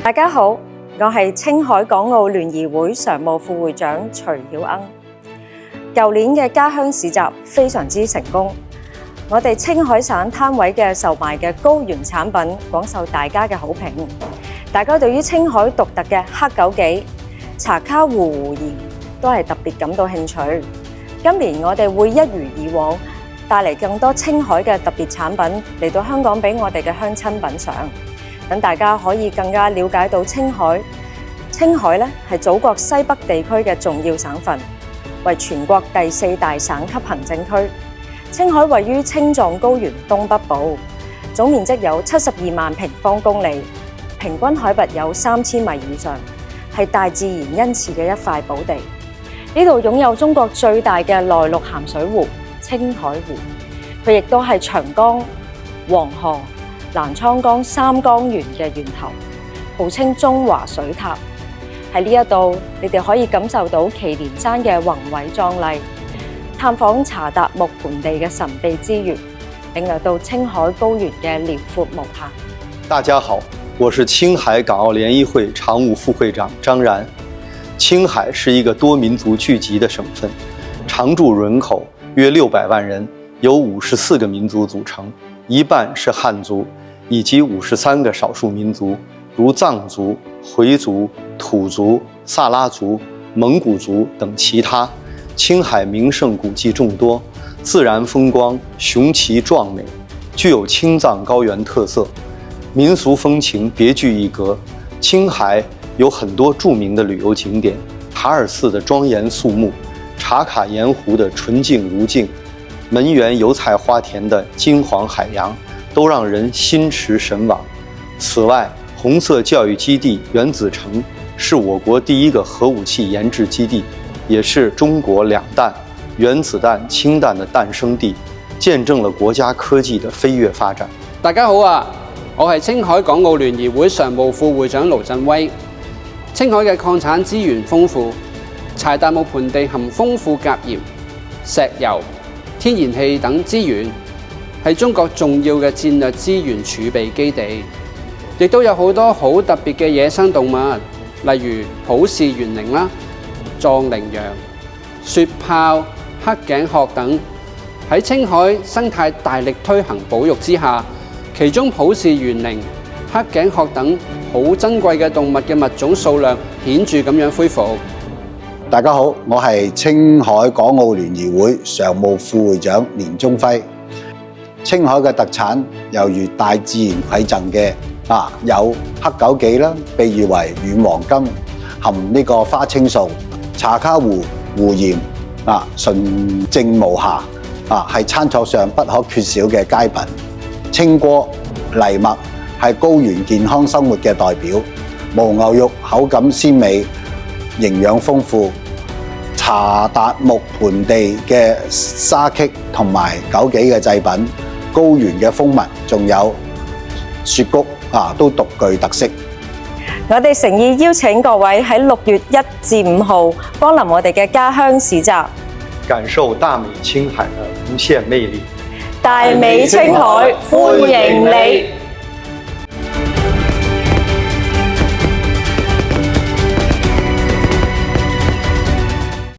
大家好，我係青海港澳聯誼會常務副會長徐曉鶯。舊年嘅家鄉市集非常之成功，我哋青海省攤位嘅售賣嘅高原產品廣受大家嘅好評。大家對於青海獨特嘅黑枸杞、茶卡湖湖鹽都係特別感到興趣。今年我哋會一如以往，帶嚟更多青海嘅特別產品嚟到香港俾我哋嘅鄉親品嚐，等大家可以更加了解到青海。青海咧係祖國西北地區嘅重要省份，為全國第4大省級行政區。青海位於青藏高原東北部，總面積有72萬平方公里，平均海拔有3000米以上，係大自然恩賜嘅一塊寶地。呢度擁有中國最大嘅內陸鹹水湖青海湖，佢亦都係長江、黃河、瀾滄江3江源嘅源頭，號稱中華水塔。喺呢一度，你哋可以感受到祁連山嘅宏偉壯麗，探訪查達木盆地嘅神秘之源，領略到青海高原嘅遼闊無限。大家好，我是青海港澳聯誼會常務副會長張然。青海是一個多民族聚集的省份，常住人口約600萬人，由54個民族組成，一半是漢族，以及53個少數民族，如藏族、回族、土族、薩拉族、蒙古族等其他。青海名勝古蹟眾多，自然風光雄奇壯美，具有青藏高原特色，民俗風情別具一格。青海有很多著名的旅遊景點，塔爾寺的莊嚴肅穆，茶卡鹽湖的純淨如鏡，門源油菜花田的金黃海洋，都讓人心馳神往。此外，紅色教育基地原子城是我國第一個核武器研製基地，也是中國兩彈原子彈、氫彈的誕生地，見證了國家科技的飛躍發展。大家好啊，我係青海港澳聯誼會常務副會長盧振威。青海嘅礦產資源豐富，柴達木盆地含豐富鉀鹽、石油、天然氣等資源，係中國重要嘅戰略資源儲備基地。亦都有好多好特別嘅野生動物，例如普氏猿羚啦、藏羚羊、雪豹、黑頸鶴等。喺青海生態大力推行保育之下，其中普氏猿羚、黑頸鶴等好珍貴嘅動物嘅物種數量顯著咁樣恢復。大家好，我係青海港澳聯誼會常務副會長連宗輝。青海嘅特產猶如大自然饋贈嘅有黑枸杞啦，被譽為軟黃金，含呢個花青素；茶卡湖湖鹽純淨無瑕，係餐桌上不可缺少嘅佳品。青稞、藜麥係高原健康生活嘅代表，牦牛肉口感鮮美，營養豐富。查達木盆地嘅沙棘同埋枸杞嘅製品，高原嘅蜂蜜，仲有雪菊都獨具特色。我哋誠意邀請各位喺6月1至5號光臨我哋嘅家鄉市集，感受大美青海的無限魅力。大美青海歡迎你！